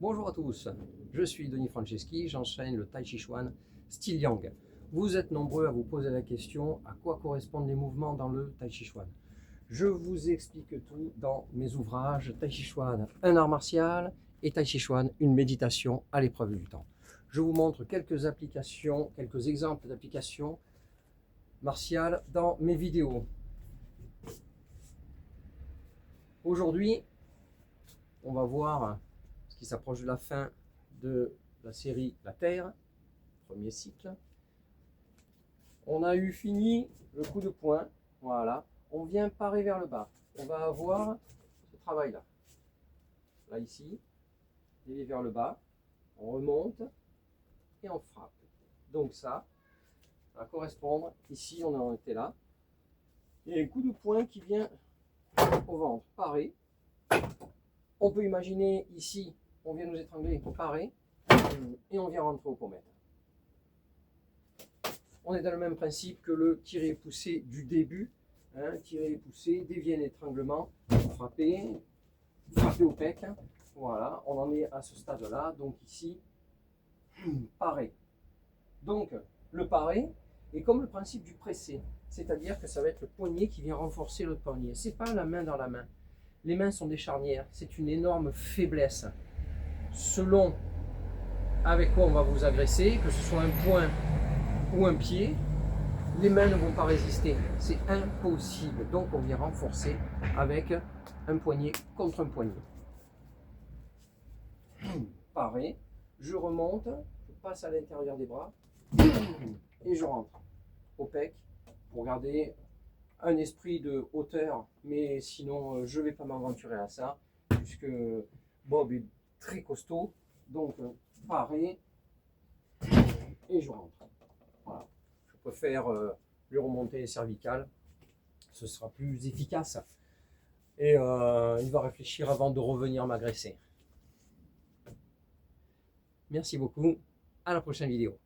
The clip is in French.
Bonjour à tous, je suis Denis Franceschi, j'enchaîne le Tai Chi Chuan style Yang. Vous êtes nombreux à vous poser la question à quoi correspondent les mouvements dans le Tai Chi Chuan. Je vous explique tout dans mes ouvrages Tai Chi Chuan, un art martial, et Tai Chi Chuan, une méditation à l'épreuve du temps. Je vous montre quelques applications, quelques exemples d'applications martiales dans mes vidéos. Aujourd'hui, on va voir ce qui s'approche de la fin de la série La Terre, premier cycle. On a eu fini le coup de poing, voilà. On vient parer vers le bas. On va avoir ce travail-là. Là, ici, il est vers le bas. On remonte et on frappe. Donc ça va correspondre, ici on en était là. Il y a un coup de poing qui vient au ventre, parer. On peut imaginer ici, on vient nous étrangler, parer, et on vient rentrer au pommettes. On est dans le même principe que le tirer et pousser du début. Tirer et pousser, dévier l'étranglement, frapper au pec. Voilà, on en est à ce stade-là. Donc ici, parer. Donc le parer est comme le principe du pressé. C'est-à-dire que ça va être le poignet qui vient renforcer le poignet. Ce n'est pas la main dans la main. Les mains sont des charnières. C'est une énorme faiblesse. Selon avec quoi on va vous agresser, que ce soit un poing ou un pied, les mains ne vont pas résister. C'est impossible. Donc on vient renforcer avec un poignet contre un poignet. Pareil, je remonte, je passe à l'intérieur des bras et je rentre au pec pour garder un esprit de hauteur, mais sinon je ne vais pas m'aventurer à ça puisque Bob est très costaud. Donc pareil et je rentre. Voilà. Je préfère lui remonter les cervicales, ce sera plus efficace et il va réfléchir avant de revenir m'agresser. Merci beaucoup, à la prochaine vidéo.